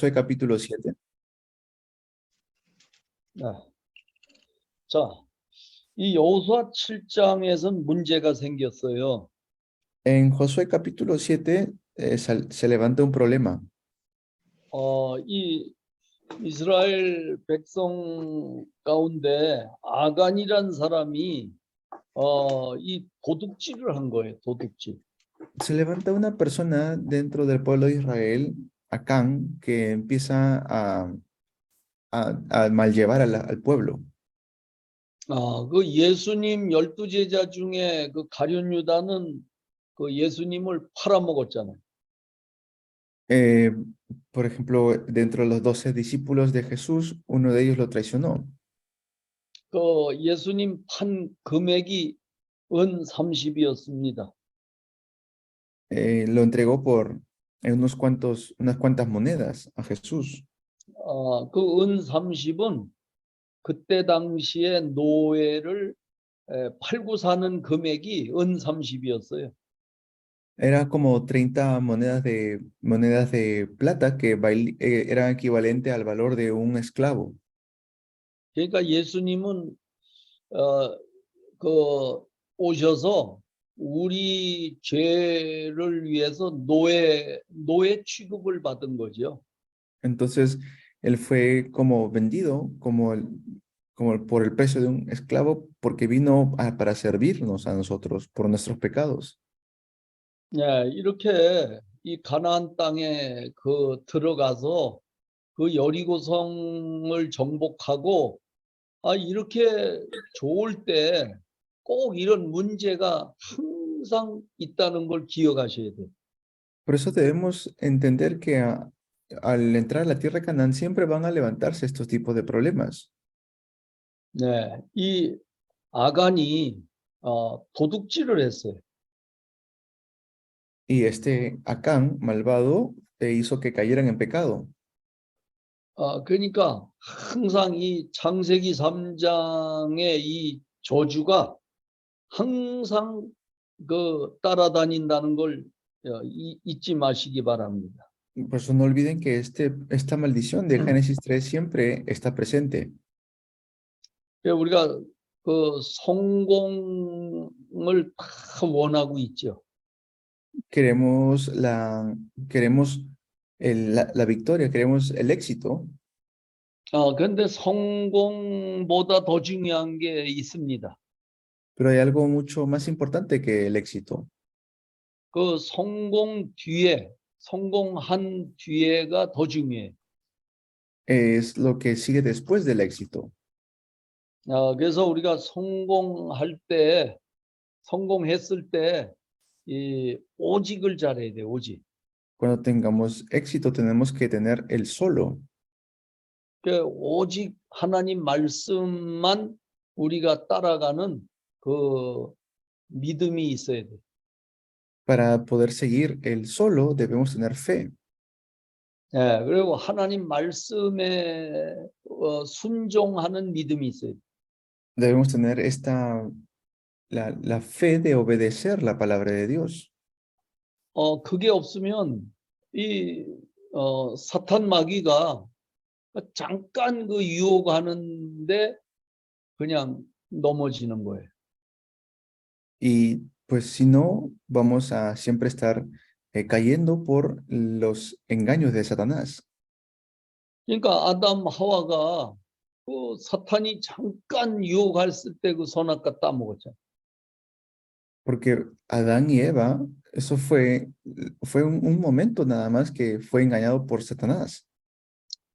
Josué capítulo 7. 네. 자, 이 여호수아 7장에선 문제가 생겼어요. En Josué capítulo 7 se levanta un problema. 이 이스라엘 백성 가운데 아간이란 사람이 이 도둑질을 한 거예요. 도둑질. Se levanta una persona dentro del pueblo de Israel, Acán, que empieza a malllevar al pueblo. 그 예수님 12제자 중에 그 가룟 유다는 그 예수님을 팔아먹었잖아요. Eh, por ejemplo, dentro de los 12 discípulos de Jesús, uno de ellos lo traicionó. 그 예수님 판 금액이 은 30이었습니다. Lo entregó por unas cuantas monedas a Jesús. 그 은 30은 그때 당시에 노예를 팔고 사는 금액이 은 30이었어요. Era como 30 monedas de plata que era equivalente al valor de un esclavo. 그러니까 예수님은 그 오셔서 우리 죄를 위해서 노예 취급을 받은 거죠. Entonces, él fue como vendido, por el precio de un esclavo, porque vino para servirnos a nosotros por nuestros pecados. 네, 이렇게 이 가나안 땅에 그 들어가서 그 여리고성을 정복하고 이렇게 좋을 때 꼭 이런 문제가 항상 있다는 걸 기억하셔야 돼요. Por eso debemos entender que al entrar a la tierra de Canaán siempre van a levantarse estos tipos de problemas. 네, 이 아간이 도둑질을 했어요. Y este Acán, malvado, hizo que cayeran en pecado. 그러니까 항상 이 창세기 3장의 이 저주가 항상 그 따라다닌다는 걸 잊지 마시기 바랍니다. Por eso no olviden que esta maldición de Génesis 3 siempre está presente. 우리가 그 성공을 다 원하고 있죠. Queremos la victoria, queremos el éxito, 그런데 성공보다 더 중요한 게 있습니다. pero hay algo mucho más importante que el éxito. 그 성공한 뒤에가 더 중요해요. Es lo que sigue después del éxito. 그래서 우리가 성공했을 때 이 오직을 잘해야 돼요. 오직. Cuando tengamos éxito, tenemos que tener el solo. 그 오직 하나님 말씀만 우리가 따라가는 그 믿음이 있어야 돼요. Para poder seguir el solo, debemos tener fe. 그리고 하나님 말씀에 순종하는 믿음이 있어요. Debemos tener la fe de obedecer la palabra de Dios. 그게 없으면 이 사탄 마귀가 잠깐 그 유혹하는데 그냥 넘어지는 거예요. Y pues si no, vamos a siempre estar cayendo por los engaños de Satanás. 그러니까 아담 하와가 그 사탄이 잠깐 유혹했을 때 그 선악과 따먹었잖아요. Porque Adán y Eva, eso fue un momento nada más que fue engañado por Satanás.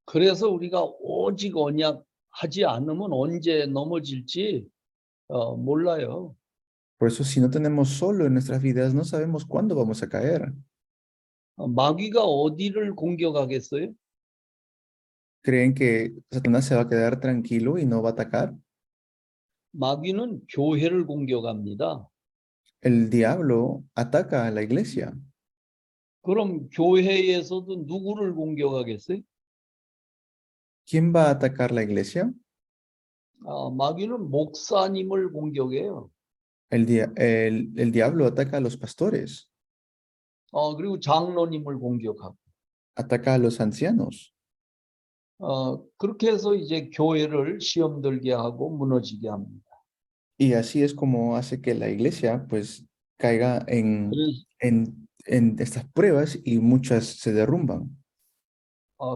그래서 우리가 오직 언약하지 않으면 언제 넘어질지 몰라요. Por eso si no tenemos solo en nuestras vidas, no sabemos cuándo vamos a caer. 마귀가 어디를 공격하겠어요? ¿Creen que Satanás se va a quedar tranquilo y no va a atacar? 마귀는 교회를 공격합니다. El diablo ataca a la iglesia. 그럼 교회에서도 누구를 공격하겠어요? ¿Quién va a atacar la iglesia? 마귀는 목사님을 공격해요. El diablo ataca a los pastores, 그리고 장로님을 공격하고. ataca a los ancianos. 그렇게 해서 이제 교회를 시험 들게 하고 무너지게 합니다. Y así es como hace que la iglesia pues caiga 그래서, en estas pruebas y muchas se derrumban.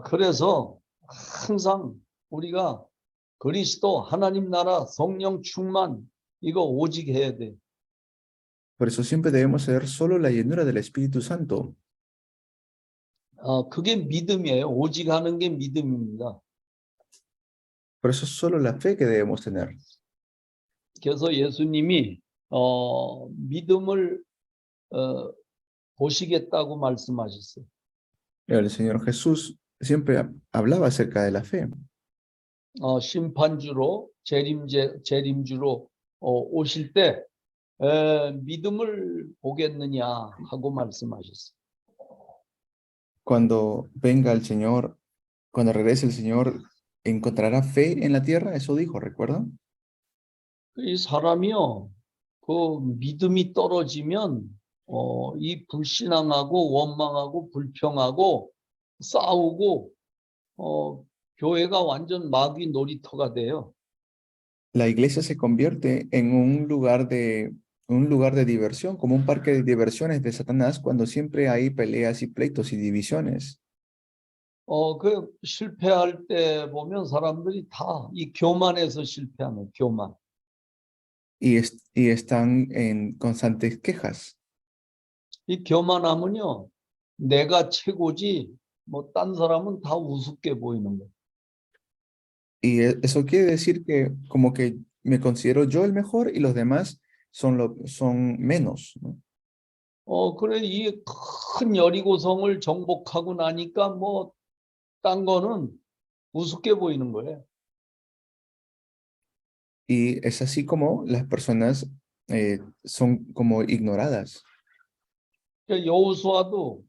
그래서 항상 우리가 그리스도 하나님 나라 성령 충만 이거 오직 해야 돼. Por eso siempre debemos ser solo la llenura del Espíritu Santo. 그게 믿음이에요. 오직 하는 게 믿음입니다. Por eso es solo la fe que debemos tener. 그래서 예수님이 믿음을 보시겠다고 말씀하셨어요. El Señor Jesús siempre hablaba acerca de la fe. 심판주로 재림주로 오실 때 믿음을 보겠느냐 하고 말씀하셨어요. Cuando venga el Señor, cuando regrese el Señor, ¿encontrará fe en la tierra? Eso dijo, ¿recuerdan? 이 사람이요, 그 믿음이 떨어지면 이 불신앙하고 원망하고 불평하고 싸우고 교회가 완전 마귀 놀이터가 돼요. La iglesia se convierte en un lugar de diversión, como un parque de diversiones de Satanás, cuando siempre hay peleas y pleitos y divisiones. 그 실패할 때 보면 사람들이 다 이 교만에서 실패하는 교만. Y están en constantes quejas. 이 교만하면요, 내가 최고지, 뭐 딴 사람은 다 우습게 보이는 거예요. Y eso quiere decir que como que me considero yo el mejor y los demás son menos, ¿no? 그래 이 큰 여리고성을 정복하고 나니까 뭐 딴 거는 우습게 보이는 거예요. Y es así como las personas son como ignoradas. 여호수아도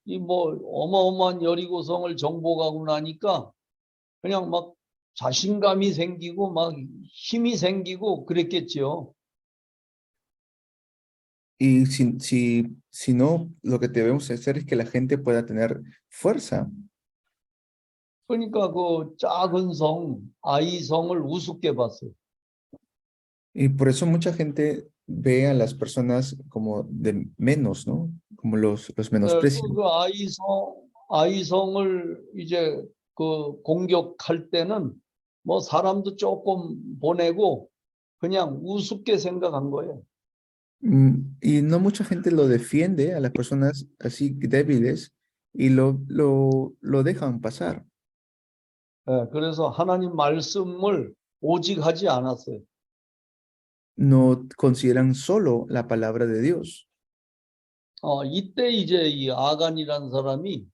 이 뭐 어마어마한 여리고성을 정복하고 나니까 그냥 막 자신감이 생기고 막 힘이 생기고 그랬겠지요. Y si no, lo que debemos hacer es que la gente pueda tener fuerza. 그러니까 그 작은 성, 아이성을 우습게 봤어요. Y por eso mucha gente ve a las personas como de menos, ¿no? Como los menosprecian. 그 아이성을 이제 그 공격할 때는 뭐 사람도 조금 보내고 그냥 우습게 생각한 거예요. Y no mucha gente lo defiende a las personas así débiles y lo dejan pasar. 그래서 하나님 말씀을 오직 하지 않았어요. No consideran solo la palabra de Dios. 이때 이제 이 아간이라는 사람이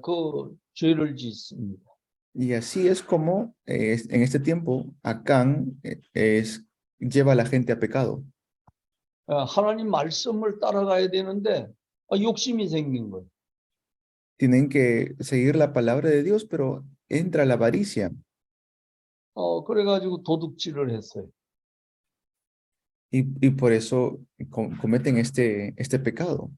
그 죄를 짓습니다. Y así es como en este tiempo Acán lleva a la gente a pecado. 하나님 말씀을 따라가야 되는데 욕심이 생긴 거예요. Tienen que seguir la palabra de Dios, pero entra la avaricia. 그래가지고 도둑질을 했어요. Y por eso cometen este pecado.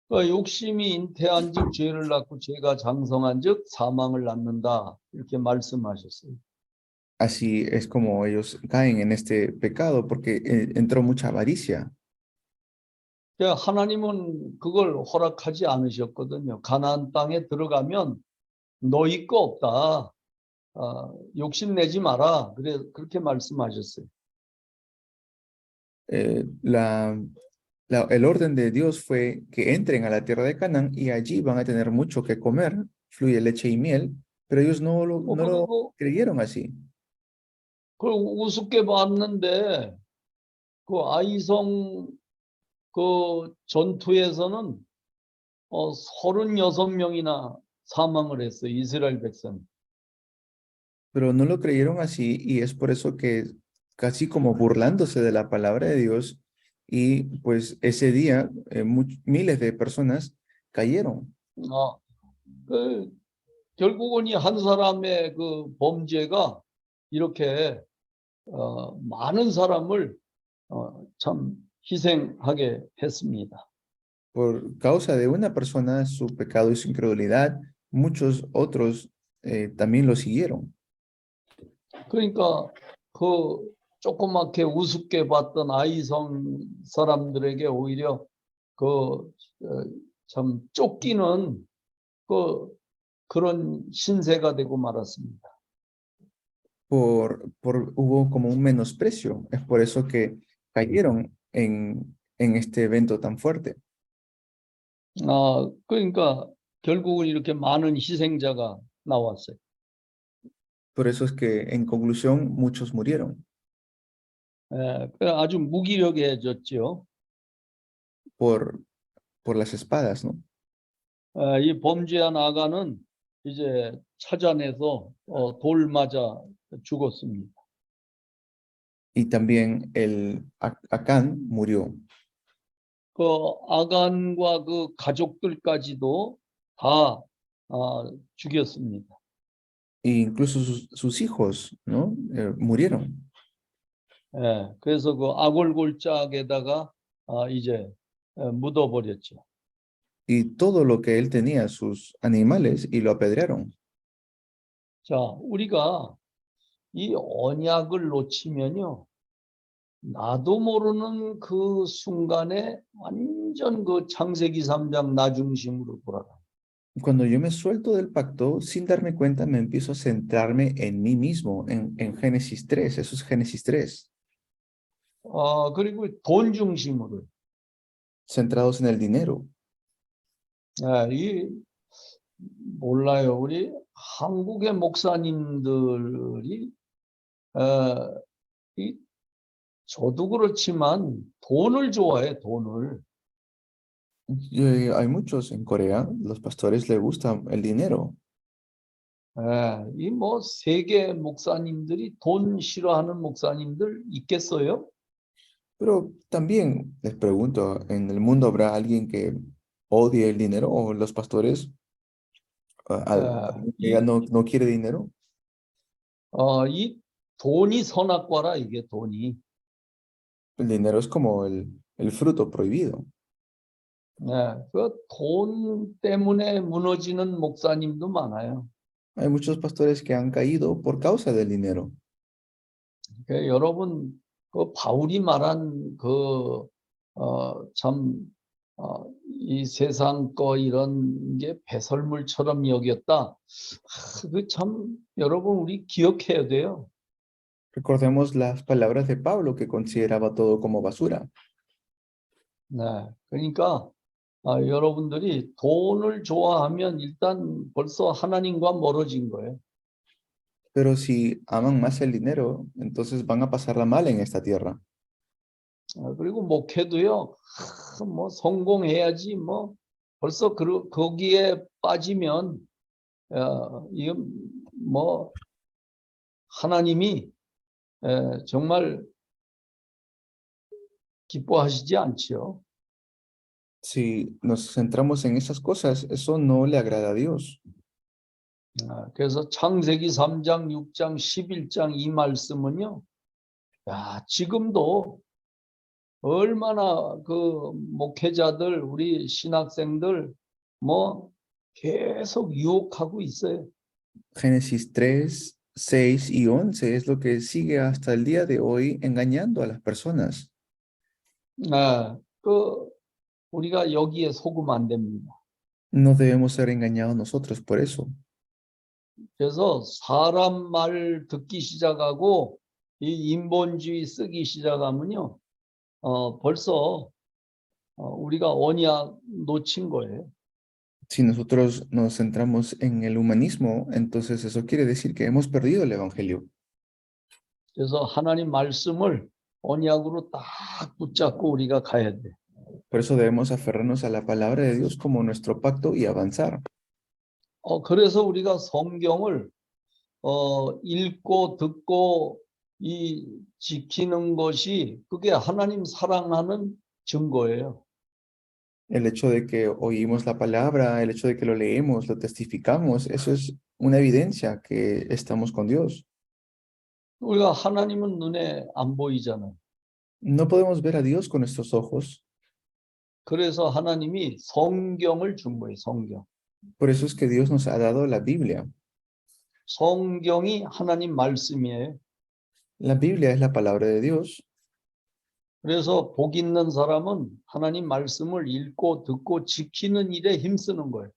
욕심이 잉태한즉 죄를 낳고 죄가 장성한즉 사망을 낳는다 이렇게 말씀하셨어요. Así es como ellos caen en este pecado, porque entró mucha avaricia. 하나님은 그걸 허락하지 않으셨거든요. 가나안 땅에 들어가면 너희 거 없다. 욕심내지 마라. 그렇게 말씀하셨어요. El orden de Dios fue que entren a la tierra de Canaán y allí van a tener mucho que comer, fluye leche y miel, pero ellos no lo creyeron así. 그걸 우습게 봤는데 그 아이성 그 전투에서는 36명이나 사망을 했어요. 이스라엘 백성. Pero no lo creyeron así y es por eso que casi como burlándose de la palabra de Dios y pues ese día miles de personas cayeron. 결국은 이 한 사람의 그 범죄가 이렇게 많은 사람을 참 희생하게 했습니다. Por causa de una persona, su pecado y su incredulidad muchos otros también lo siguieron. 그러니까 그 조그맣게 우습게 봤던 아이성 사람들에게 오히려 참 쫓기는 그런 신세가 되고 말았습니다. Hubo como un menosprecio. Es por eso que cayeron en este evento tan fuerte. 그러니까 결국은 이렇게 많은 희생자가 나왔어요. Por eso es que en conclusión muchos murieron 아주 무기력해졌죠. por, por las espadas, ¿no? 이 범죄한 아가는 이제 찾아내서 돌 맞아 죽었습니다. Y también Acán murió. 그 아간과 그 가족들까지도 다 죽였습니다. E incluso sus hijos, ¿no? Murieron. 그래서 그 아골골짝에다가 이제 묻어버렸죠. Y todo lo que él tenía, sus animales, y lo apedrearon. 자, 우리가 이 언약을 놓치면요, 나도 모르는 그 순간에 완전 그 창세기 3장 나 중심으로 돌아가. Cuando yo me suelto del pacto, sin darme cuenta, me empiezo a centrarme en mí mismo, en Génesis 3, eso es Génesis 3, 그리고 돈 중심으로. centrados en el dinero. 이 몰라요. 우리 한국의 목사님들이 저도 그렇지만 돈을 좋아해, 돈을. Hay muchos en Corea, los pastores les gusta el dinero, 이 뭐 세계 목사님들이 돈 싫어하는 목사님들 있겠어요? pero también les pregunto, ¿en el mundo habrá alguien que odie el dinero o los pastores, alguien que ya 이, no quiere dinero? 이 돈이 선악과라 이게 돈이. El dinero es como el fruto prohibido. 그 돈 때문에 무너지는 목사님도 많아요. Hay muchos pastores que han caído por causa del dinero. 여러분 그 바울이 말한 이 세상 거 이런 게 배설물처럼 여겼다. 그 참 여러분 우리 기억해야 돼요. Recordemos las palabras de Pablo que consideraba todo como basura. 그러니까 여러분들이 돈을 좋아하면 일단 벌써 하나님과 멀어진 거예요. Pero si aman más el dinero, entonces van a pasarla mal en esta tierra. 그리고 목회도요. 뭐 성공해야지 뭐 벌써 거기에 빠지면 이건 뭐 하나님이 정말 기뻐하시지 않지요. Si nos centramos en esas cosas, eso no le agrada a Dios. 그래서 창세기 3장, 6장, 11장 이 말씀은요. 지금도 얼마나 그 목회자들, 우리 신학생들 뭐 계속 유혹하고 있어요. Génesis 3, 6 y 11 es lo que sigue hasta el día de hoy engañando a las personas. 우리가 여기에 속으면 안 됩니다. No debemos ser engañados nosotros por eso. 그래서 사람 말 듣기 시작하고 이 인본주의 쓰기 시작하면요, 벌써 우리가 언약 놓친 거예요. Si nosotros nos centramos en el humanismo, entonces eso quiere decir que hemos perdido el evangelio. 그래서 하나님 말씀을 언약으로 딱 붙잡고 우리가 가야 돼. Por eso debemos aferrarnos a la palabra de Dios como nuestro pacto y avanzar. 그래서 우리가 성경을 읽고 듣고 지키는 것이 그게 하나님 사랑하는 증거예요. El hecho de que oímos la palabra, el hecho de que lo leemos, lo testificamos, eso es una evidencia que estamos con Dios. 우리가 하나님은 눈에 안 보이잖아요. No podemos ver a Dios con nuestros ojos. 그래서 하나님이 성경을 준 거예요, 성경. Por eso es que Dios nos ha dado la Biblia. 성경이 하나님 말씀이에요. La Biblia es la palabra de Dios. 그래서 복 있는 사람은 하나님 말씀을 읽고 듣고 지키는 일에 힘쓰는 거예요.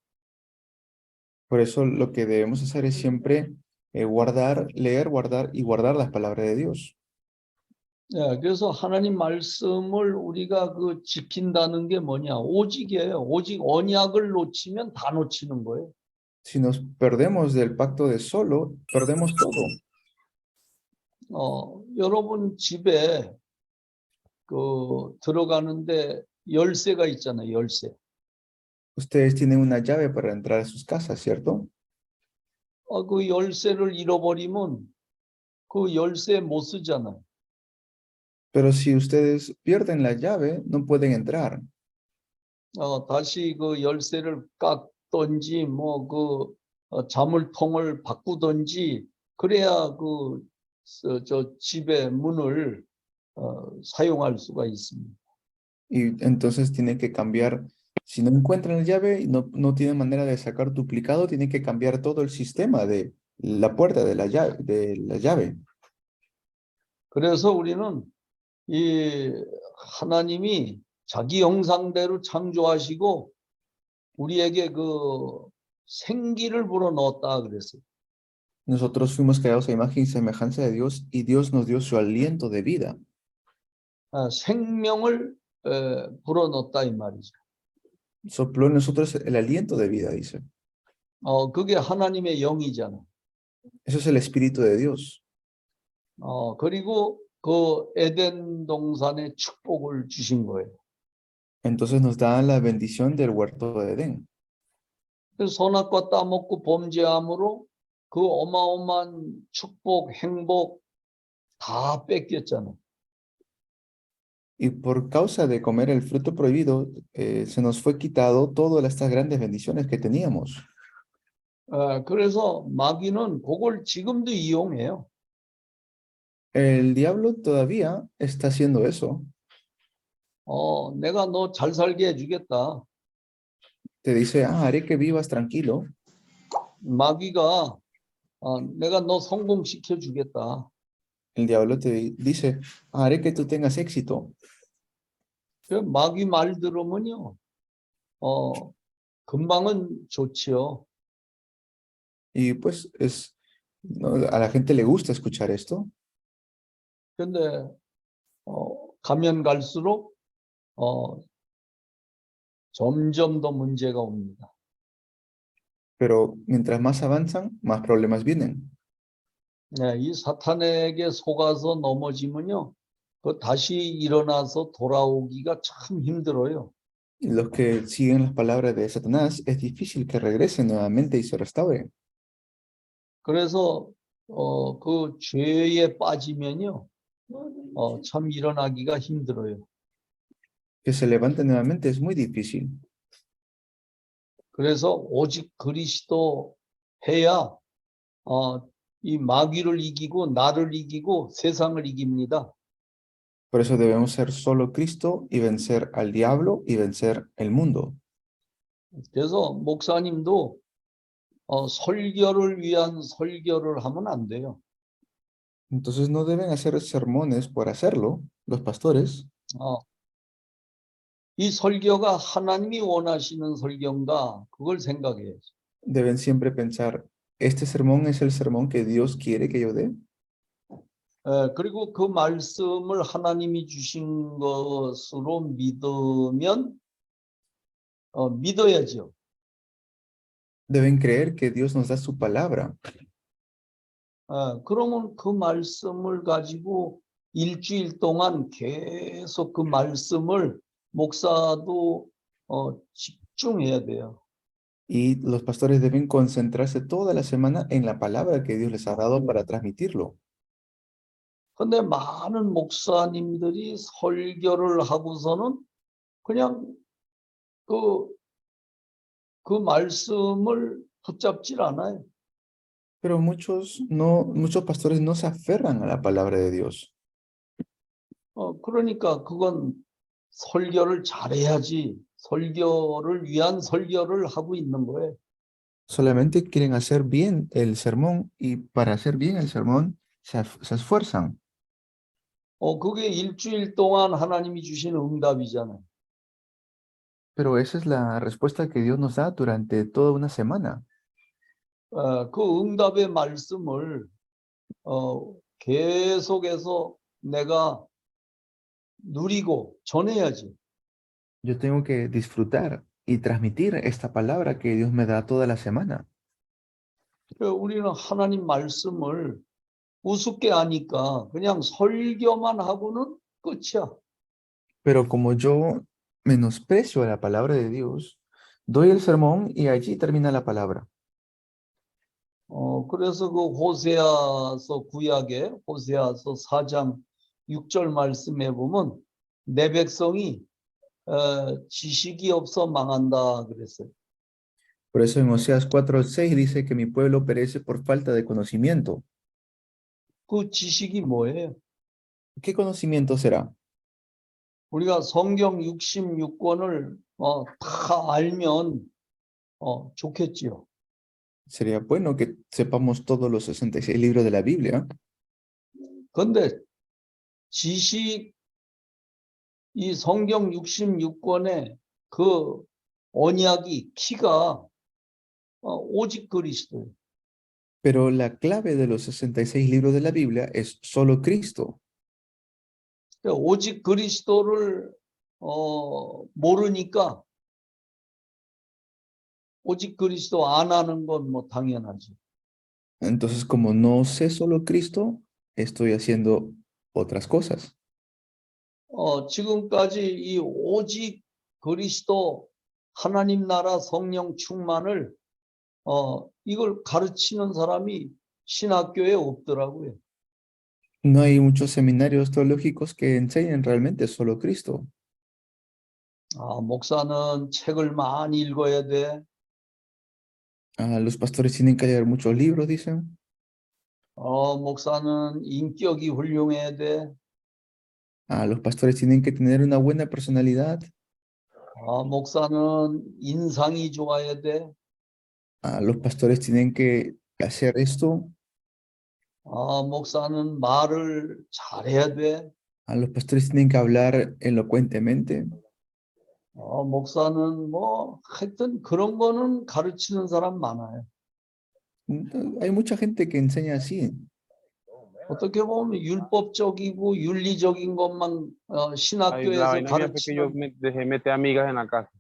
Por eso lo que debemos hacer es siempre guardar, leer, guardar y guardar las palabras de Dios. 예, 그래서 하나님 말씀을 우리가 그 지킨다는 게 뭐냐? 오직이에요. 오직 언약을 놓치면 다 놓치는 거예요. Si nos perdemos del pacto de solo, perdemos todo. 여러분 집에 그 들어가는데 열쇠가 있잖아요. 열쇠. Ustedes tienen una llave para entrar a sus casas, ¿cierto? 그 열쇠를 잃어버리면 그 열쇠 못 쓰잖아요. Pero si ustedes pierden la llave, no pueden entrar. 다시 그 열쇠를 깎던지 뭐 자물통을 바꾸던지 그래야 저 집의 문을 사용할 수가 있습니다. Y entonces tienen que cambiar. Si no encuentran la llave y no tienen manera de sacar duplicado, tienen que cambiar todo el sistema de la puerta de la llave. 그래서 우리는 이 하나님이 자기 형상대로 창조하시고 우리에게 그 생기를 불어넣었다 그랬어요. Nosotros fuimos creados a imagen y semejanza de Dios y Dios nos dio su aliento de vida. 생명을 불어넣었다 이 말이죠. Sopló en nosotros el aliento de vida, dice. 그게 하나님의 영이잖아. Eso es el Espíritu de Dios. 그리고 그 에덴 동산의 축복을 주신 거예요. Entonces nos da la bendición del huerto de Edén. 그래서 선악과 따먹고 범죄함으로 그 어마어마한 축복, 행복 다 뺏겼잖아. Y por causa de comer el fruto prohibido, se nos fue quitado todas estas grandes bendiciones que teníamos. 그래서 마귀는 그걸 지금도 이용해요. El diablo todavía está haciendo eso. 내가 너 잘 살게 해주겠다. Te dice, haré que vivas tranquilo. 마귀가 내가 너 성공시켜 주겠다. El diablo te dice, haré que tú tengas éxito. 그 마귀 말 들으면요, 금방은 좋지요. Y pues no, a la gente le gusta escuchar esto. 근데 가면 갈수록 점점 더 문제가 옵니다. Pero mientras más avanzan, más problemas vienen. 네, 이 사탄에게 속아서 넘어지면요, 다시 일어나서 돌아오기가 참 힘들어요. Y los que siguen las palabras de Satanás, es difícil que regresen nuevamente y se restauren. 그래서 그 죄에 빠지면요, 참 일어나기가 힘들어요. Que se levanten nuevamente es muy difícil. 그래서 오직 그리스도 해야 이 마귀를 이기고 나를 이기고 세상을 이깁니다. Por eso debemos ser solo Cristo y vencer al diablo y vencer el mundo. 그래서 목사님도 설교를 위한 설교를 하면 안 돼요. Entonces no deben hacer sermones por hacerlo, los pastores. 이 설교가 하나님이 원하시는 설교인가 그걸 생각해야지. Deben siempre pensar, ¿este sermón es el sermón que Dios quiere que yo dé? 그리고 그 말씀을 하나님이 주신 것으로 믿으면 믿어야죠. Deben creer que Dios nos da su palabra. 그러면 그 말씀을 가지고 일주일 동안 계속 그 말씀을 목사도 집중해야 돼요. Y los pastores deben concentrarse toda la semana en la palabra que Dios les ha dado para transmitirlo. 근데 많은 목사님들이 설교를 하고서는 그냥 그 말씀을 붙잡질 않아요. Pero muchos pastores no se aferran a la palabra de Dios. 그러니까 그건 설교를 잘해야지 설교를 위한 설교를 하고 있는 거예요. Solamente quieren hacer bien el sermón y para hacer bien el sermón se esfuerzan. 그게 일주일 동안 하나님이 주신 응답이잖아요. Pero esa es la respuesta que Dios nos da durante toda una semana. 그 응답의 말씀을 계속해서 내가 누리고 전해야지. Yo tengo que disfrutar y transmitir esta palabra que Dios me da toda la semana. 우리는 하나님 말씀을 우습게 하니까 그냥 설교만 하고는 끝이야. Pero como yo menosprecio la palabra de Dios, doy el sermón y allí termina la palabra. 그래서 그 호세아서 구약에 호세아서 4장 6절 말씀에 보면 내 백성이 지식이 없어 망한다 그랬어요. Por eso en Oseas 4:6 dice que mi pueblo perece por falta de conocimiento. 그 지식이 뭐예요? ¿Qué conocimiento será? 우리가 성경 66권을 다 알면 좋겠지요. Sería bueno que sepamos todos los 66 libros de la Biblia, 그런데 지식 이 성경 66권의 그 언약이 키가 오직 그리스도예요. pero la clave de los 66 libros de la Biblia es solo Cristo. 오직 그리스도를 모르니까 오직 그리스도 안 하는 건 뭐 당연하지. Entonces, como no sé solo Cristo, estoy haciendo otras cosas. 지금까지 이 오직 그리스도 하나님 나라 성령 충만을 이걸 가르치는 사람이 신학교에 없더라고요. No hay muchos seminarios teológicos que enseñen realmente solo Cristo. 목사는 책을 많이 읽어야 돼. Los pastores tienen que leer muchos libros, dicen. 목사는 인격이 훌륭해야 돼. Los pastores tienen que tener una buena personalidad. 목사는 인상이 좋아야 돼. Los pastores tienen que hacer esto. 목사는 말을 잘해야 돼. Los pastores tienen que hablar elocuentemente. 목사는 뭐 하여튼 그런 거는 가르치는 사람 많아요. Hay mucha gente que enseña así. 어떻게 보면 율법적이고 윤리적인 것만 Ay, la 신학교에서 vaina mía fue que yo 가르치는 me dejé meter amigas en la casa.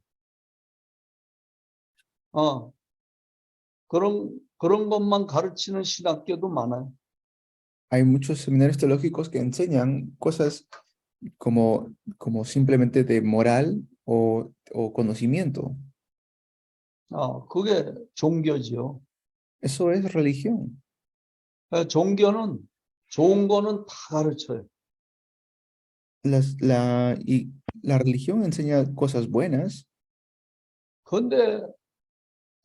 그런 것만 가르치는 신학교도 많아요. Hay muchos seminarios teológicos que enseñan cosas como simplemente de moral o conocimiento. 그게 종교지요. Eso es religión. 종교는 좋은 거는 다 가르쳐요. La religión enseña cosas buenas, 그런데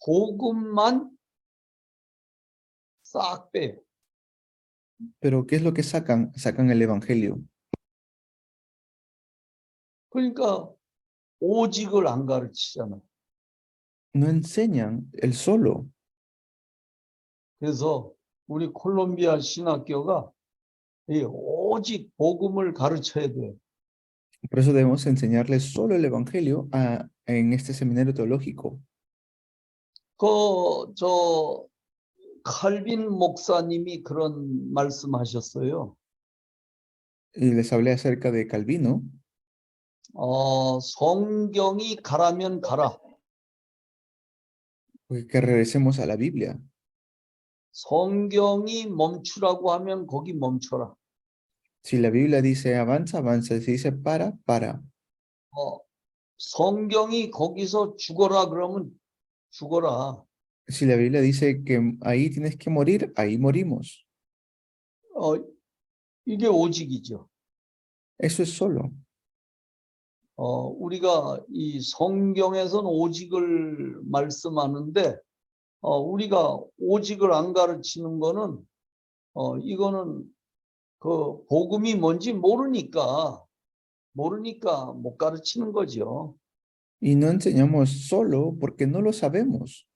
복음만 싹 빼요. pero ¿qué es lo que sacan? Sacan el evangelio. 그러니까 오직을 안 가르치잖아요. No enseñan el solo. 그래서 우리 콜롬비아 신학교가 이 오직 복음을 가르쳐야 돼요. Por eso debemos enseñarles solo el evangelio en este seminario teológico. 저 칼빈 목사님이 그런 말씀하셨어요. Y les hablé acerca de Calvino. 성경이 가라면 가라. Que regresemos a la Biblia. 성경이 멈추라고 하면 거기 멈춰라. Si la Biblia dice avanza, avanza. Si dice para. 성경이 거기서 죽어라 그러면 죽어라. Si la Biblia dice que ahí tienes que morir, ahí morimos. 이게 오직이죠. Eso es solo. 우리가 이 성경에서는 오직을 말씀하는데 우리가 오직을 안 가르치는 거는 이거는 그 복음이 뭔지 모르니까 못 가르치는 거죠. Y no enseñamos solo porque no lo sabemos.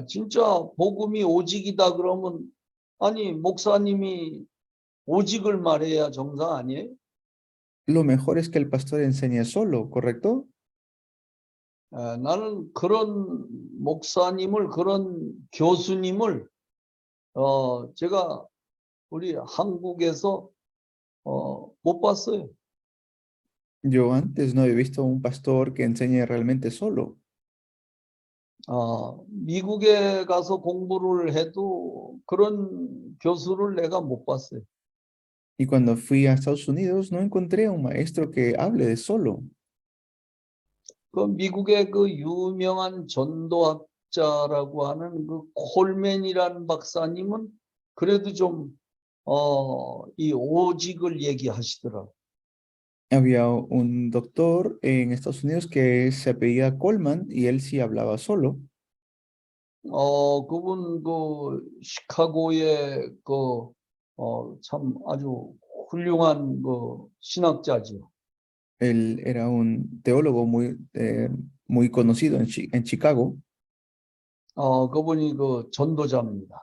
진짜 복음이 오직이다 그러면 아니 목사님이 오직을 말해야 정상 아니에요? Lo mejor es que el pastor enseñe solo, ¿correcto? 나는 그런 목사님을 그런 교수님을 제가 우리 한국에서 못 봤어요. Yo antes no había visto un pastor que enseñe realmente solo. 미국에 가서 공부를 해도 그런 교수를 내가 못 봤어요. Y cuando fui a Estados Unidos no encontré a un maestro que hable de solo. 그 미국의 그 유명한 전도학자라고 하는 그 콜맨이라는 박사님은 그래도 좀 이 오직을 얘기하시더라고요. Había un doctor en Estados Unidos que se apellida Coleman y él sí hablaba solo. 그분 그 시카고의 참 아주 훌륭한 그 신학자죠. Él era un teólogo muy conocido en Chicago. 그분이 그 전도자입니다.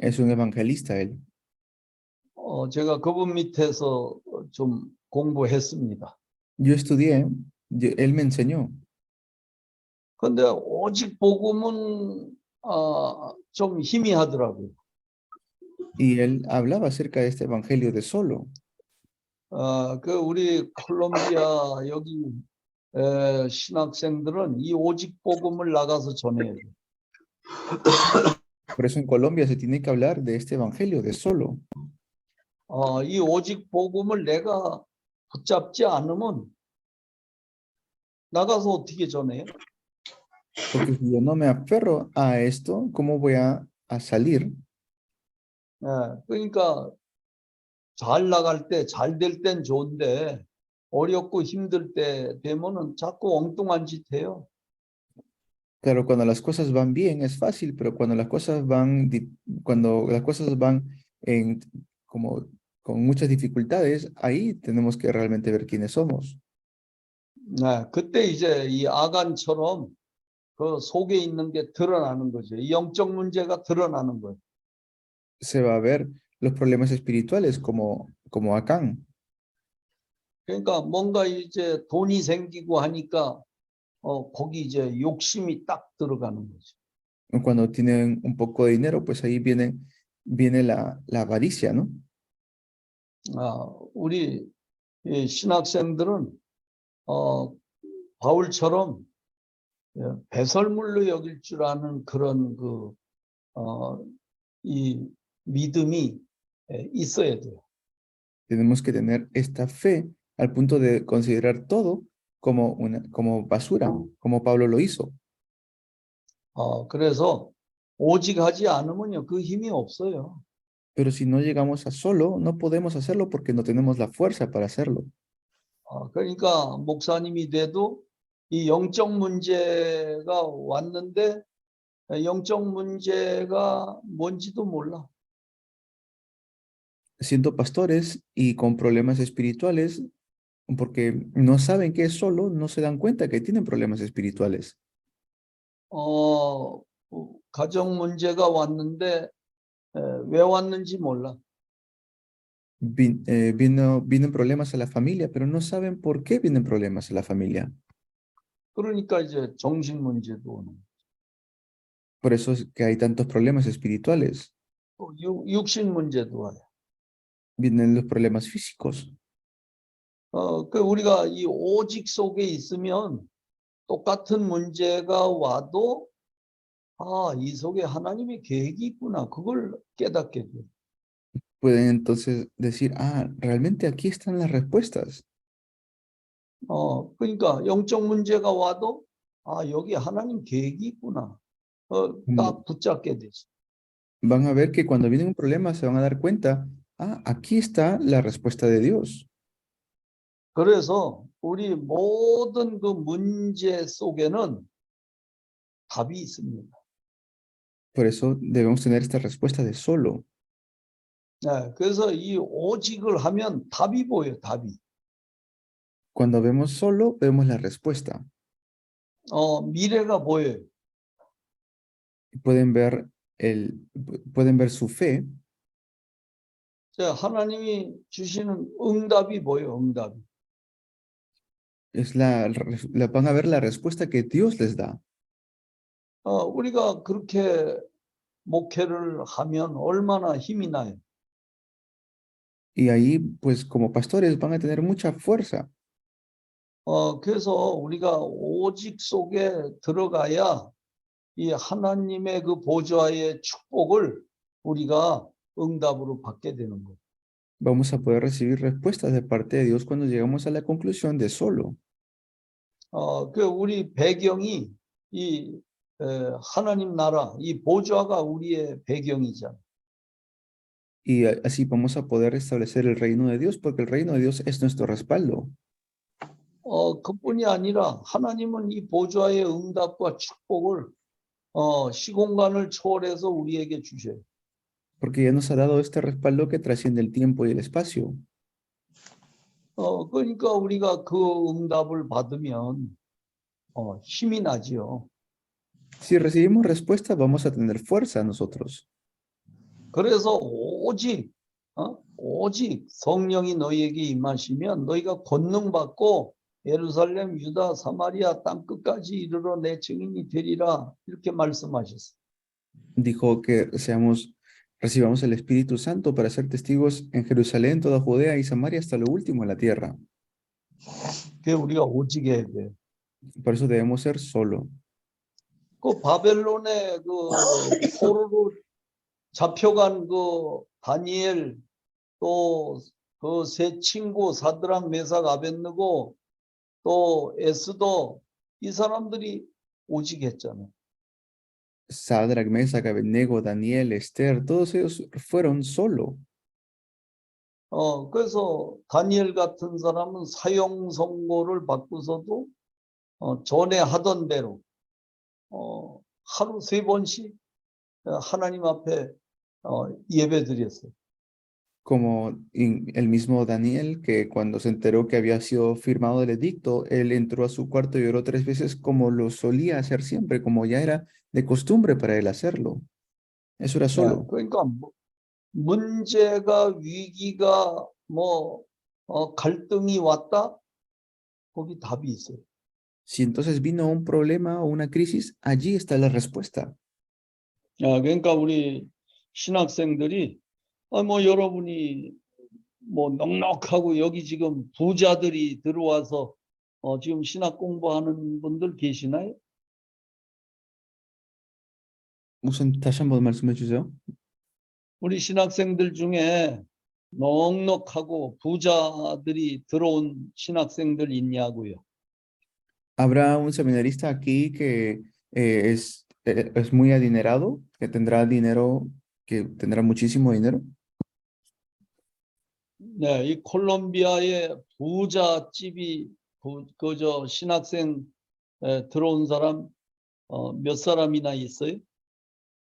Es un evangelista él. 제가 그분 밑에서 좀 공부했습니다. Yo estudié, él me enseñó. 근데 오직 복음은 좀 희미하더라고요. Y él hablaba acerca de este evangelio de solo. 그 우리 콜롬비아 여기 신학생들은 이 오직 복음을 나가서 전해야 돼요. Por eso en Colombia se tiene que hablar de este evangelio de solo. 이 오직 복음을 내가 붙잡지 않으면 나가서 어떻게 전해요? Porque si yo no me aferro a esto, ¿cómo voy a salir? 그러니까 잘 나갈 때, 잘 될 땐 좋은데 어렵고 힘들 때 되면은 자꾸 엉뚱한 짓 해요. Claro, cuando las cosas van bien es fácil, pero cuando las cosas van en, como, con muchas dificultades, ahí tenemos que realmente ver quiénes somos. 그때 이제 이 아간처럼 그 속에 있는 게 드러나는 거죠. 이 영적 문제가 드러나는 거예요. Se va a ver los problemas espirituales como Acán. 그러니까 뭔가 이제 돈이 생기고 하니까 거기 이제 욕심이 딱 들어가는 거죠. Cuando tienen un poco de dinero, pues ahí viene la avaricia, ¿no? 우리 이 신학생들은 바울처럼 배설물로 여길 줄 아는 그런 이 믿음이 있어야 돼요. Tenemos que tener esta fe al punto de considerar todo como basura, como Pablo lo hizo. 그래서 오직 하지 않으면요 그 힘이 없어요. Pero si no llegamos a solo, no podemos hacerlo porque no tenemos la fuerza para hacerlo. 그러니까 목사님이 돼도 이 영적 문제가 왔는데 영적 문제가 뭔지도 몰라. Siendo pastores y con problemas espirituales, porque no saben qué es solo, no se dan cuenta que tienen problemas espirituales. 가정 문제가 왔는데 왜 왔는지 몰라. Vienen problemas a la familia, pero no saben por qué vienen problemas a la familia. 그러니까 이제 정신 문제도 오는. Por eso es que hay tantos problemas espirituales. 또 육신 문제도 와요. Vienen los problemas físicos. 그 우리가 이 오직 속에 있으면 똑같은 문제가 와도 이 속에 하나님의 계획이 있구나. 그걸 깨닫게 돼요. Pueden entonces decir, realmente aquí están las respuestas. 그러니까 영적 문제가 와도 여기 하나님 계획이 있구나. 딱 붙잡게 되죠. Van a ver que cuando viene un problema se van a dar cuenta, aquí está la respuesta de Dios. 그래서 우리 모든 그 문제 속에는 답이 있습니다. Por eso debemos tener esta respuesta de solo. 그래서 이 오직을 하면 답이 보여요. 답이. Cuando vemos solo, vemos la respuesta. 미래가 보여요. pueden ver pueden ver su fe. 자, 하나님이 주시는 응답이 뭐예요? 응답이. Es van a ver la respuesta que Dios les da. 우리가 그렇게 목회를 하면 얼마나 힘이 나요. Y ahí, pues como pastores, van a tener mucha fuerza. 그래서 우리가 오직 속에 들어가야 이 하나님의 그 보좌의 축복을 우리가 응답으로 받게 되는 거예요. Vamos a poder recibir respuestas de parte de Dios cuando llegamos a la conclusión de solo. 그 우리 배경이 이 하나님 나라, 이 보좌가 우리의 배경이잖아요. Y así vamos a poder establecer el reino de Dios, porque el reino de Dios es nuestro respaldo. 그뿐이 아니라 하나님은 이 보좌의 응답과 축복을 시공간을 초월해서 우리에게 주셔요. Porque ya nos ha dado este respaldo que trasciende el tiempo y el espacio. 그러니까 우리가 그 응답을 받으면 힘이 나지요. Si recibimos respuesta, vamos a tener fuerza nosotros. 그래서 오직 성령이 너희에게 임하시면 너희가 권능 받고 예루살렘, 유다, 사마리아 땅 끝까지 이르러 내 증인이 되리라 이렇게 말씀하셨어요. Dijo que recibamos el Espíritu Santo para ser testigos en Jerusalén, toda Judea y Samaria hasta lo último en la tierra. 그게 우리가 오직 해야 돼요. Por eso debemos ser solo. 그 바벨론의 그 포로로 잡혀간 그 다니엘 또 그 세 친구 사드락 메삭 아벳느고 또 에스더 이 사람들이 오직 했잖아요. Sadrach, Mesach, Abednego, Daniel, Esther, todos ellos fueron solo. 그래서 다니엘 같은 사람은 사형 선고를 받고서도 전에 하던 대로 하루 3번씩 하나님 앞에 예배드렸어요. Como el mismo Daniel, que cuando se enteró que había sido firmado el edicto, él entró a su cuarto y oró 3 veces como lo solía hacer siempre, como ya era de costumbre para él hacerlo. Eso era solo. 그러니까 문제가 위기가 갈등이 왔다 거기 답이 있어요. Si entonces vino un problema o una crisis, allí está la respuesta. 그러니까 우리 신학생들이 여러분이 넉넉하고 여기 지금 부자들이 들어와서 지금 신학 공부하는 분들 계시나요? 무슨 다시 한번 말씀해 주세요. 우리 신학생들 중에 넉넉하고 부자들이 들어온 신학생들 있냐고요. ¿Habrá un seminarista aquí que es muy adinerado, que tendrá dinero, que tendrá muchísimo dinero? 네, 이 콜롬비아의 부잣집이 그저 신학생 들어온 사람 몇 사람이나 있어요?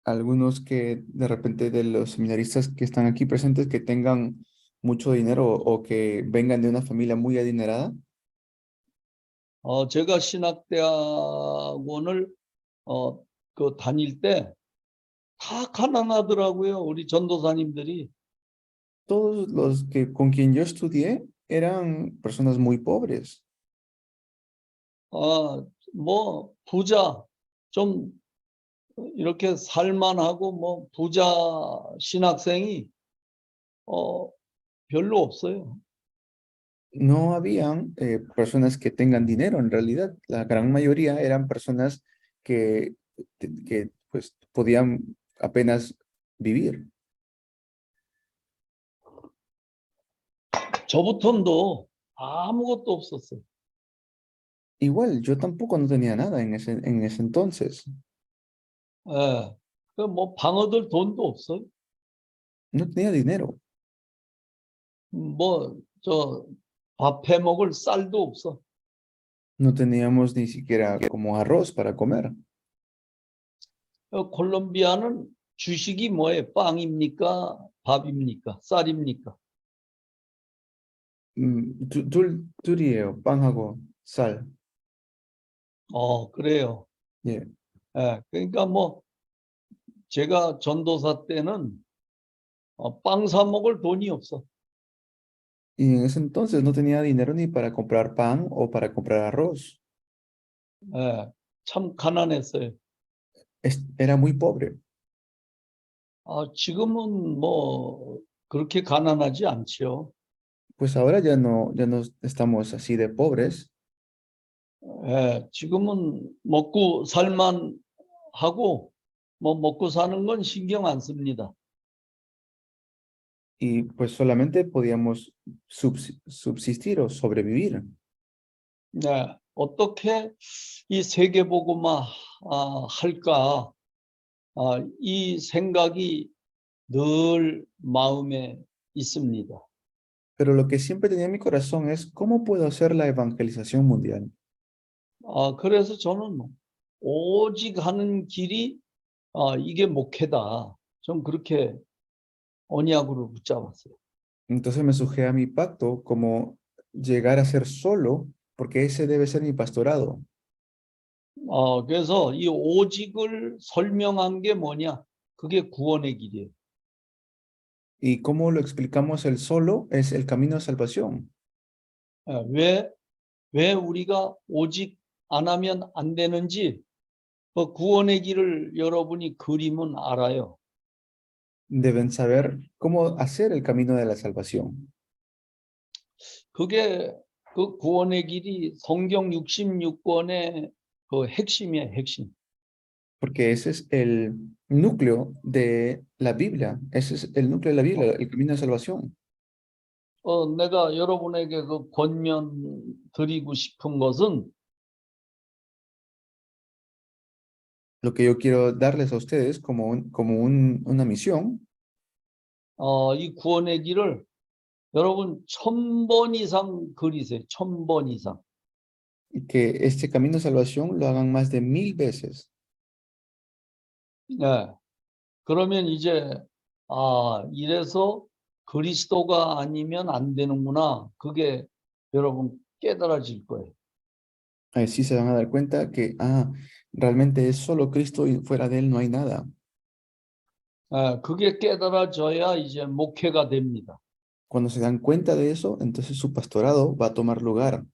Algunos que de repente de los seminaristas que están aquí presentes que tengan mucho dinero o que vengan de una familia muy adinerada. 제가 신학대학원을 그 다닐 때 다 가난하더라고요. 우리 전도사님들이. Todos los que con quien yo estudié eran personas muy pobres. 부자 좀 이렇게 살만하고 부자 신학생이 별로 없어요. No habían personas que tengan dinero, en realidad. La gran mayoría eran personas que pues podían apenas vivir. 저부터도 아무것도 없었어요. Igual, yo tampoco no tenía nada en ese entonces. 방 얻을 돈도 없어요. No tenía dinero. 밥 해 먹을 쌀도 없어. No teníamos ni siquiera como arroz para comer. 콜롬비아는 주식이 뭐예요? 빵입니까? 밥입니까? 쌀입니까? 둘이에요. 빵하고 쌀. 그래요. 예. 그러니까 제가 전도사 때는 빵 사 먹을 돈이 없어. Y en ese entonces no tenía dinero ni para comprar pan o para comprar arroz. 예, 참 가난했어요. Era muy pobre. 지금은 뭐 그렇게 가난하지 않지요. Pues ahora ya no estamos así de pobres. 예, 지금은 먹고 살만 하고 뭐 먹고 사는 건 신경 안 씁니다. Y pues solamente podíamos subsistir o sobrevivir. 네, 어떻게 이 세계복음화 할까? 이 생각이 늘 마음에 있습니다. Pero lo que siempre tenía en mi corazón es cómo puedo hacer la evangelización mundial. 그래서 저는 오직 하는 길이 이게 목회다. 좀 그렇게 언약으로 붙잡았어요. Entonces me sujeté a mi pacto como llegar a ser solo, porque ese debe ser mi pastorado. 그래서 이 오직을 설명한 게 뭐냐? 그게 구원의 길이에요. Y cómo lo explicamos el solo es el camino de salvación. 왜 우리가 오직 안 하면 안 되는지 그 구원의 길을 여러분이 그림은 알아요. Deben saber cómo hacer el camino de la salvación. 그게 그 구원의 길이 성경 66권의 그 핵심이에요, 핵심. Porque ese es el núcleo de la Biblia. Ese es el núcleo de la Biblia, el camino de salvación. 내가 여러분에게 그 권면 드리고 싶은 것은 Lo que yo quiero darles a ustedes como, una misión 이 구원의 길을 여러분 1000번 이상 그리세요. 1000번 이상. y que este camino de salvación lo hagan más de 1000 veces. 네. 그러면 이제 이래서 그리스도가 아니면 안 되는구나. 그게 여러분 깨달아질 거예요. Así se van a dar cuenta que, realmente es solo Cristo y fuera de Él no hay nada. 그게 깨달아져야 이제 목회가 됩니다. Cuando se dan cuenta de eso, entonces su pastorado va a tomar lugar.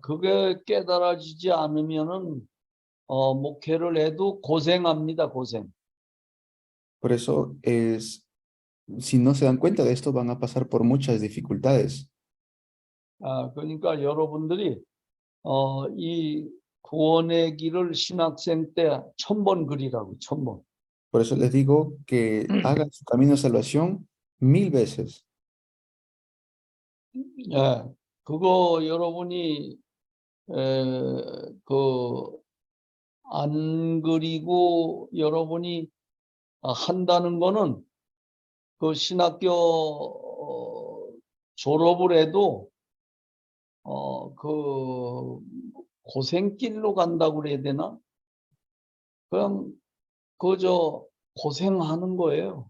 그게 깨달아지지 않으면은 목회를 해도 고생합니다, 고생. Por eso si no se dan cuenta de esto, van a pasar por muchas dificultades. 그러니까 여러분들이 이 구원의 길을 신학생 때 1000번 그리라고, 1000번. Por eso les digo que hagan su camino de salvación 1000 veces. 그거 여러분이 안 그리고 여러분이 한다는 거는 그 신학교 졸업을 해도 그 고생길로 간다고 그래야 되나? 그냥 그저 고생하는 거예요.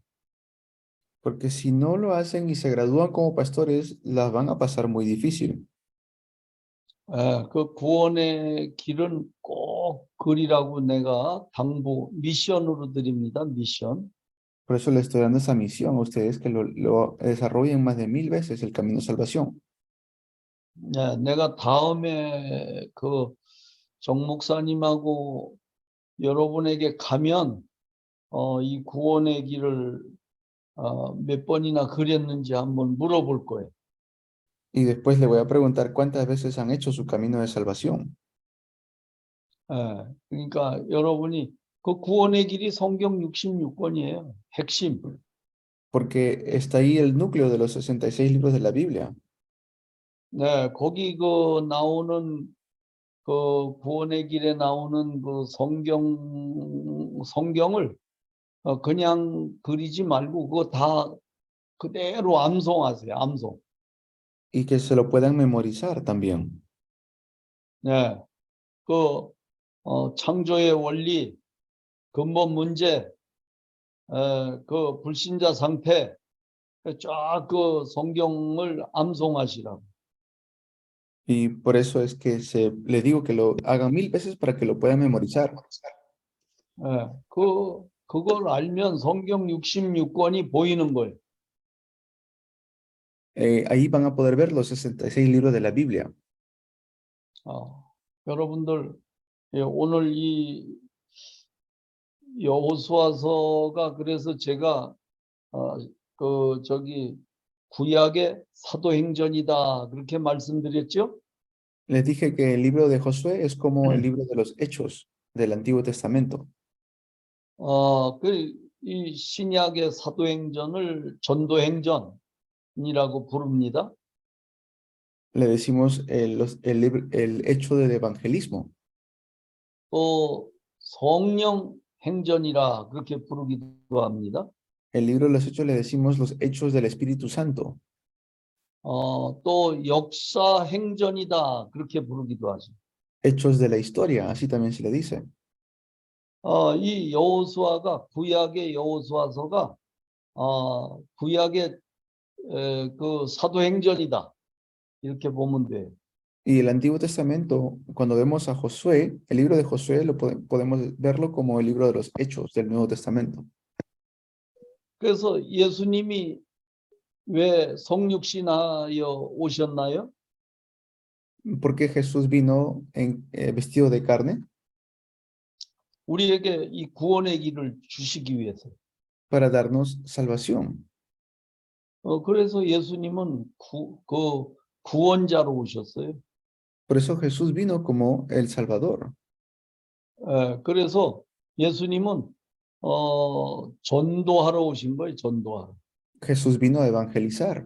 Porque si no lo hacen y se gradúan como pastores, las van a pasar muy difícil. 그 구원의 길은 꼭 그리라고 내가 미션으로 드립니다. 미션. Por eso les estoy dando esa misión a ustedes que lo desarrollen más de 1000 veces el camino de salvación. 내가 다음에 그 정 목사님하고 여러분에게 가면 이 구원의 길을 몇 번이나 그렸는지 한번 물어볼 거예요. Y después le voy a preguntar cuántas veces han hecho su camino de salvación. 그러니까 여러분이 그 구원의 길이 성경 66권이에요. 핵심. Porque está ahí el núcleo de los 66 libros de la Biblia. 거기 그 나오는 그 구원의 길에 나오는 그 성경을 그냥 그리지 말고 그거 다 그대로 암송하세요. 암송. Y que se lo puedan memorizar también. 그 창조의 원리, 근본 문제, 그 불신자 상태, 쫙 그 성경을 암송하시라고. Y por eso es que les digo que lo hagan 1000 veces para que lo puedan memorizar. 예, 그걸 알면 성경 66권이 보이는 거예요. Ahí van a poder ver los 66 libros de la Biblia. 여러분들, 예, 오늘 이 여호수아서가 그래서 제가 구약의 사도행전이다 그렇게 말씀드렸죠? Les dije que el libro de Josué es como el libro de los Hechos del Antiguo Testamento. 이 신약의 사도행전을 전도행전이라고 부릅니다. Le decimos el hecho del evangelismo. 또 성령 행전이라 그렇게 부르기도 합니다. El libro de los Hechos le decimos los Hechos del Espíritu Santo. 또 역사 행전이다 그렇게 부르기도 하죠. Hechos de la historia, así también se le dice. 이 여호수아가 구약의 여호수아서가 구약의 그 사도행전이다 이렇게 보면 돼요. Y el Antiguo Testamento, cuando vemos a Josué, el libro de Josué podemos verlo como el libro de los Hechos del Nuevo Testamento. 그래서 예수님이 왜 성육신하여 오셨나요? ¿Por qué Jesús vino vestido de carne? 우리에게 이 구원의 길을 주시기 위해서. Para darnos salvación. 그래서 예수님은 구원자로 오셨어요. Por eso Jesús vino como el Salvador. 그래서 예수님은 전도하러 오신 거예요. 전도하러. Jesús vino a evangelizar.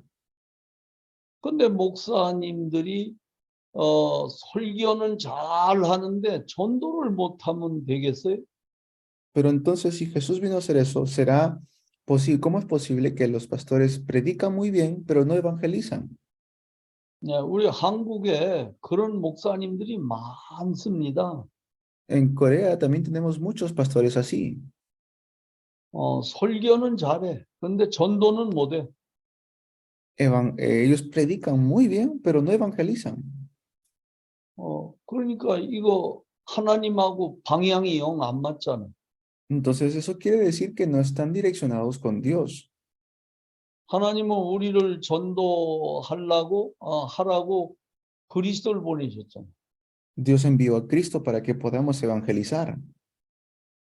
근데 목사님들이 설교는 잘 하는데 전도를 못하면 되겠어요? Pero entonces, si Jesús vino a hacer eso, ¿será posible? ¿Cómo es posible que los pastores predican muy bien, pero no evangelizan? 우리 한국에 그런 목사님들이 많습니다. En Corea también tenemos muchos pastores así. 설교는 잘해. 근데 전도는 못해. Ellos predican muy bien, pero no evangelizan. 그러니까 이거 하나님하고 방향이 영 안 맞잖아. Entonces eso quiere decir que no están direccionados con Dios. 하나님은 우리를 전도하라고 하라고 그리스도를 보내셨잖아. Dios envió a Cristo para que podamos evangelizar.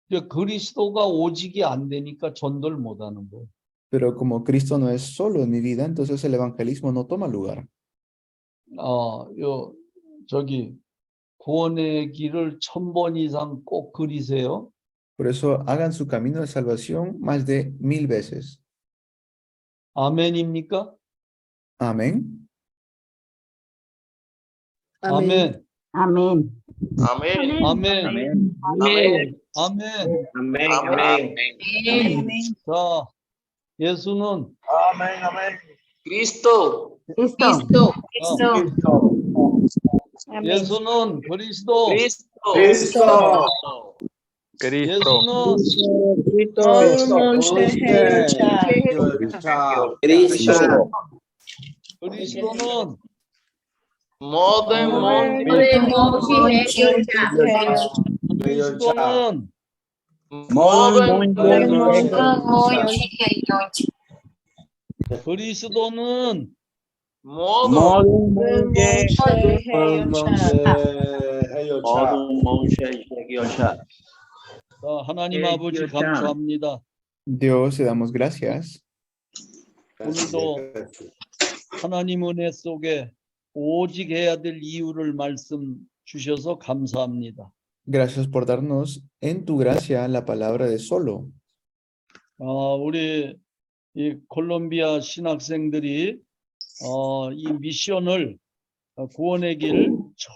그리스도가 오직이 안 되니까 전도를 못 하는 거예요. Pero como Cristo no es solo en mi vida, entonces el evangelismo no toma lugar. 구원의 길을 1000번 이상 꼭 그리세요. Por eso hagan su camino de salvación más de 1000 veces. 아멘입니까? Amén. 아멘. 아멘. 아멘. 아멘. 아멘. 아멘. 아멘. 아멘. 자, 예수는 아멘. 아멘. 그리스도. 그리스도. 예수는 그리스도. 그리스도. 예수는 그리스도는 모든 그리스도는 그리스도는 하나님 아버지 감사합니다. Dios, te damos gracias. 오늘도 하나님 은혜 속에 오직 해야 될 이유를 말씀 주셔서 감사합니다. Gracias por darnos en tu gracia la palabra de solo. 우리 이 콜롬비아 신학생들이 이 미션을 구원의 길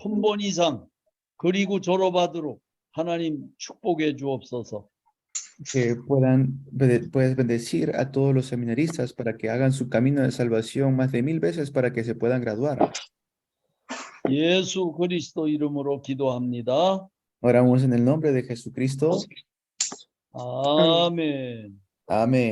1000번 이상 그리고 졸업하도록 하나님 축복해 주옵소서. Que puedes bendecir a todos los seminaristas para que hagan su camino de salvación más de 1000 veces para que se puedan graduar. 예수 그리스도 이름으로 기도합니다. Oramos en el nombre de Jesucristo. 아멘. Amén.